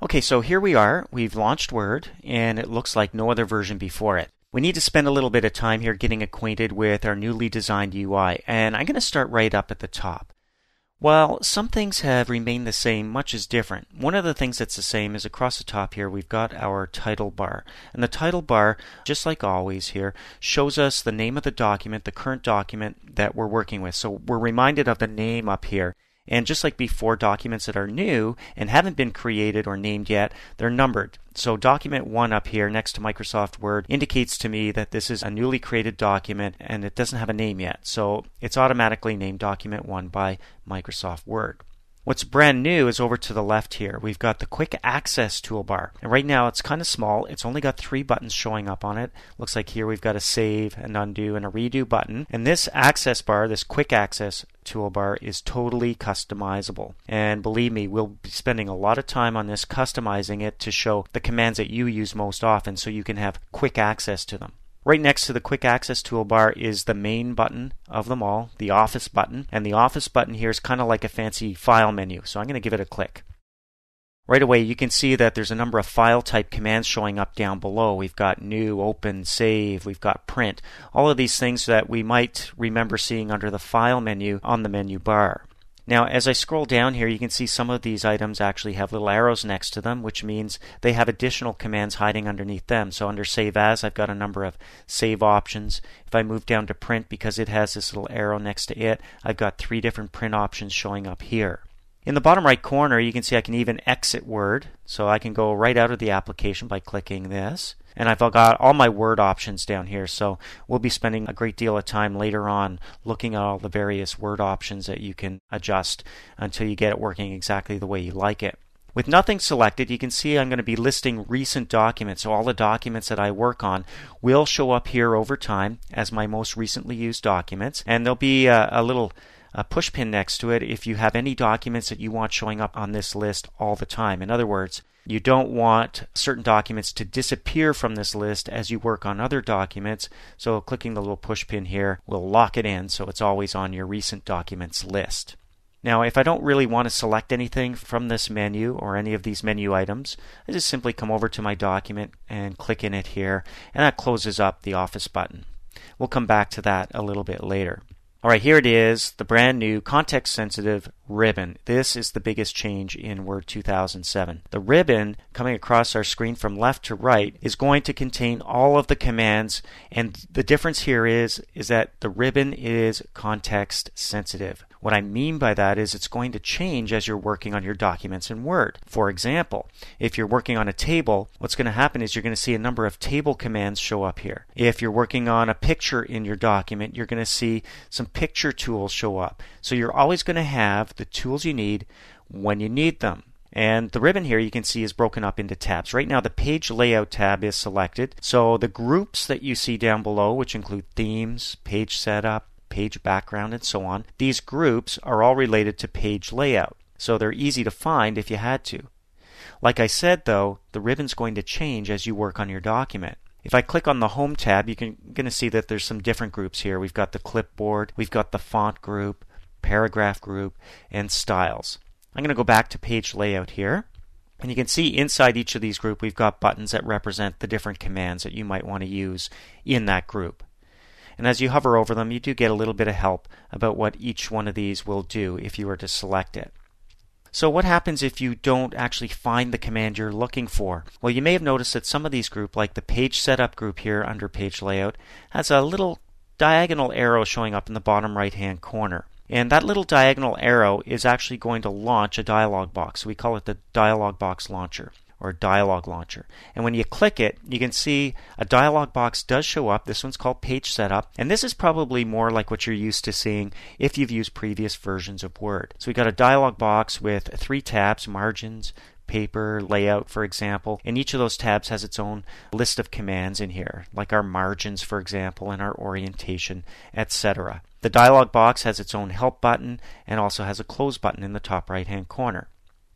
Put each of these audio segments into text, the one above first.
Okay, so here we are. We've launched Word, and it looks like no other version before it. We need to spend a little bit of time here getting acquainted with our newly designed UI, and I'm going to start right up at the top. While some things have remained the same, much is different. One of the things that's the same is across the top here we've got our title bar. And the title bar, just like always here, shows us the name of the document, the current document that we're working with. So we're reminded of the name up here. And just like before, documents that are new and haven't been created or named yet, they're numbered. So document 1 up here next to Microsoft Word indicates to me that this is a newly created document and it doesn't have a name yet. So it's automatically named document 1 by Microsoft Word. What's brand new is over to the left here. We've got the quick access toolbar. And right now it's kind of small. It's only got 3 buttons showing up on it. Looks like here we've got a save, an undo, and a redo button. And this access bar, this quick access toolbar, is totally customizable. And believe me, we'll be spending a lot of time on this, customizing it to show the commands that you use most often so you can have quick access to them. Right next to the quick access toolbar is the main button of them all, the Office button. And the Office button here is kind of like a fancy file menu. So I'm going to give it a click. Right away you can see that there's a number of file type commands showing up down below. We've got new, open, save, we've got print. All of these things that we might remember seeing under the file menu on the menu bar. Now, as I scroll down here, you can see some of these items actually have little arrows next to them, which means they have additional commands hiding underneath them. So under Save As, I've got a number of save options. If I move down to Print, because it has this little arrow next to it, I've got 3 different print options showing up here. In the bottom right corner, you can see I can even exit Word. So I can go right out of the application by clicking this. And I've got all my Word options down here, so we'll be spending a great deal of time later on looking at all the various Word options that you can adjust until you get it working exactly the way you like it. With nothing selected, you can see I'm going to be listing recent documents. So all the documents that I work on will show up here over time as my most recently used documents, and there'll be a little push pin next to it if you have any documents that you want showing up on this list all the time. In other words, you don't want certain documents to disappear from this list as you work on other documents, so clicking the little push pin here will lock it in so it's always on your recent documents list. Now, if I don't really want to select anything from this menu or any of these menu items, I just simply come over to my document and click in it here, and that closes up the Office button. We'll come back to that a little bit later. Alright, here it is, the brand new context-sensitive ribbon. This is the biggest change in Word 2007. The ribbon, coming across our screen from left to right, is going to contain all of the commands, and the difference here is that the ribbon is context-sensitive. What I mean by that is it's going to change as you're working on your documents in Word. For example, if you're working on a table, what's going to happen is you're going to see a number of table commands show up here. If you're working on a picture in your document, you're going to see some picture tools show up. So you're always going to have the tools you need when you need them. And the ribbon here you can see is broken up into tabs. Right now the page layout tab is selected. So the groups that you see down below, which include themes, page setup, page background, and so on, these groups are all related to page layout. So they're easy to find if you had to. Like I said though, the ribbon's going to change as you work on your document. If I click on the Home tab, you're going to see that there's some different groups here. We've got the clipboard, we've got the font group, paragraph group, and styles. I'm going to go back to page layout here. And you can see inside each of these groups we've got buttons that represent the different commands that you might want to use in that group. And as you hover over them, you do get a little bit of help about what each one of these will do if you were to select it. So what happens if you don't actually find the command you're looking for? Well, you may have noticed that some of these groups, like the page setup group here under page layout, has a little diagonal arrow showing up in the bottom right hand corner. And that little diagonal arrow is actually going to launch a dialog box. So we call it the dialog box launcher, or dialog launcher. And when you click it, you can see a dialog box does show up. This one's called Page Setup, and this is probably more like what you're used to seeing if you've used previous versions of Word. So we've got a dialog box with 3 tabs: margins, paper, layout, for example, and each of those tabs has its own list of commands in here, like our margins, for example, and our orientation, etc. The dialog box has its own help button and also has a close button in the top right hand corner.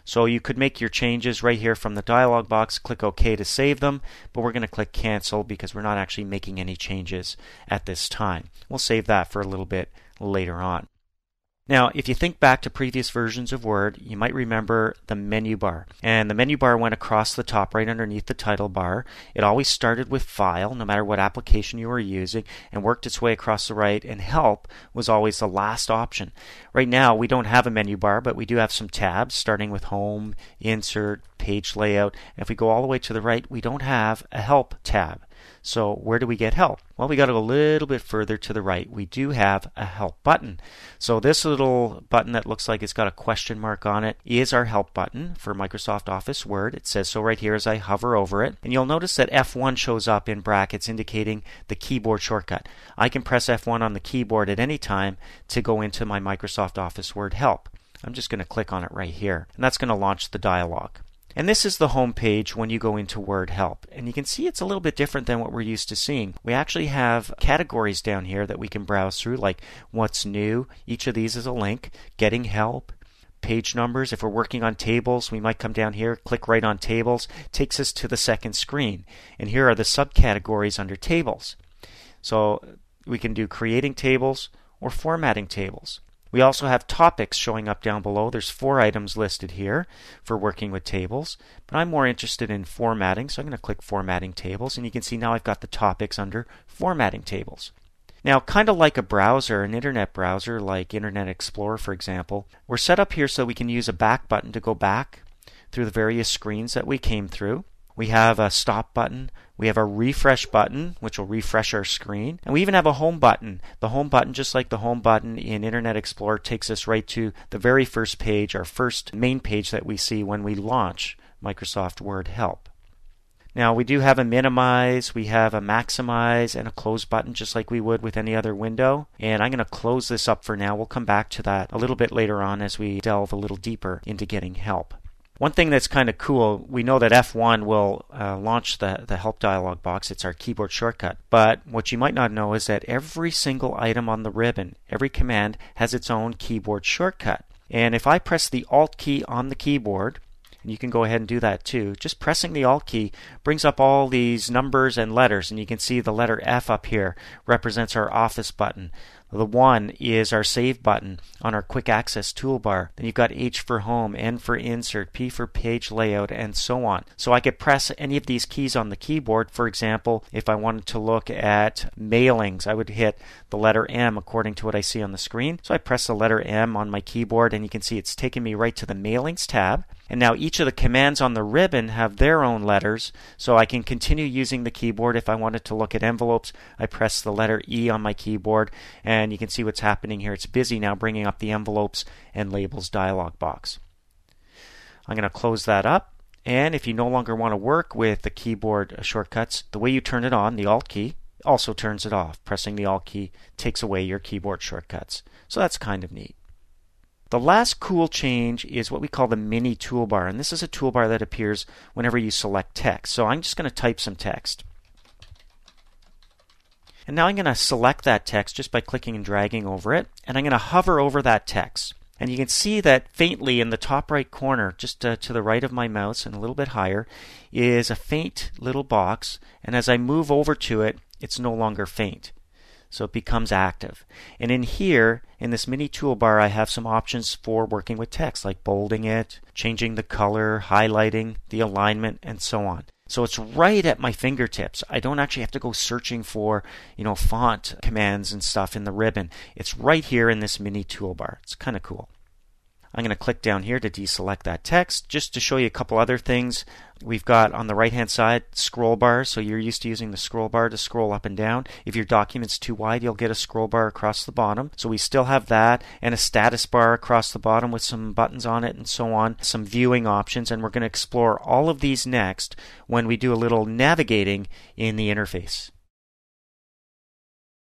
So you could make your changes right here from the dialog box, click OK to save them, but we're going to click cancel because we're not actually making any changes at this time. We'll save that for a little bit later on. Now, if you think back to previous versions of Word, you might remember the menu bar. And the menu bar went across the top right underneath the title bar. It always started with File, no matter what application you were using, and worked its way across the right, and Help was always the last option. Right now, we don't have a menu bar, but we do have some tabs, starting with Home, Insert, Page Layout. And if we go all the way to the right, we don't have a Help tab. So where do we get help? Well, we got to go a little bit further to the right. We do have a help button. So this little button that looks like it's got a question mark on it is our help button for Microsoft Office Word. It says so right here as I hover over it. And you'll notice that F1 shows up in brackets indicating the keyboard shortcut. I can press F1 on the keyboard at any time to go into my Microsoft Office Word help. I'm just going to click on it right here. And that's going to launch the dialog. And this is the home page when you go into Word Help. And you can see it's a little bit different than what we're used to seeing. We actually have categories down here that we can browse through, like what's new. Each of these is a link. Getting help. Page numbers. If we're working on tables, we might come down here, click right on tables. Takes us to the second screen. And here are the subcategories under tables. So we can do creating tables or formatting tables. We also have topics showing up down below. There's 4 items listed here for working with tables, but I'm more interested in formatting, so I'm going to click Formatting Tables, and you can see now I've got the topics under Formatting Tables. Now, kind of like a browser, an internet browser like Internet Explorer, for example, we're set up here so we can use a back button to go back through the various screens that we came through. We have a stop button. We have a refresh button, which will refresh our screen. And we even have a home button. The home button, just like the home button in Internet Explorer, takes us right to the very first page, our first main page that we see when we launch Microsoft Word Help. Now, we do have a minimize, we have a maximize, and a close button, just like we would with any other window. And I'm going to close this up for now. We'll come back to that a little bit later on as we delve a little deeper into getting help. One thing that's kind of cool, we know that F1 will launch the help dialog box. It's our keyboard shortcut. But what you might not know is that every single item on the ribbon, every command, has its own keyboard shortcut. And if I press the Alt key on the keyboard, and you can go ahead and do that too, just pressing the Alt key brings up all these numbers and letters. And you can see the letter F up here represents our Office button. The 1 is our Save button on our Quick Access toolbar. Then you've got H for Home, N for Insert, P for Page Layout, and so on. So I could press any of these keys on the keyboard. For example, if I wanted to look at mailings, I would hit the letter M according to what I see on the screen. So I press the letter M on my keyboard, and you can see it's taken me right to the Mailings tab. And now each of the commands on the ribbon have their own letters, so I can continue using the keyboard. If I wanted to look at envelopes, I press the letter E on my keyboard, and you can see what's happening here. It's busy now bringing up the envelopes and labels dialog box. I'm going to close that up, and if you no longer want to work with the keyboard shortcuts, the way you turn it on, the Alt key, also turns it off. Pressing the Alt key takes away your keyboard shortcuts. So that's kind of neat. The last cool change is what we call the mini toolbar, and this is a toolbar that appears whenever you select text. So I'm just going to type some text. And now I'm going to select that text just by clicking and dragging over it, and I'm going to hover over that text. And you can see that faintly in the top right corner, just to the right of my mouse and a little bit higher, is a faint little box, and as I move over to it, it's no longer faint. So it becomes active. And in here, in this mini toolbar, I have some options for working with text, like bolding it, changing the color, highlighting, the alignment, and so on. So it's right at my fingertips. I don't actually have to go searching for, font commands and stuff in the ribbon. It's right here in this mini toolbar. It's kind of cool. I'm going to click down here to deselect that text. Just to show you a couple other things, we've got on the right hand side scroll bars, so you're used to using the scroll bar to scroll up and down. If your document's too wide, you'll get a scroll bar across the bottom. So we still have that, and a status bar across the bottom with some buttons on it and so on, some viewing options, and we're going to explore all of these next when we do a little navigating in the interface.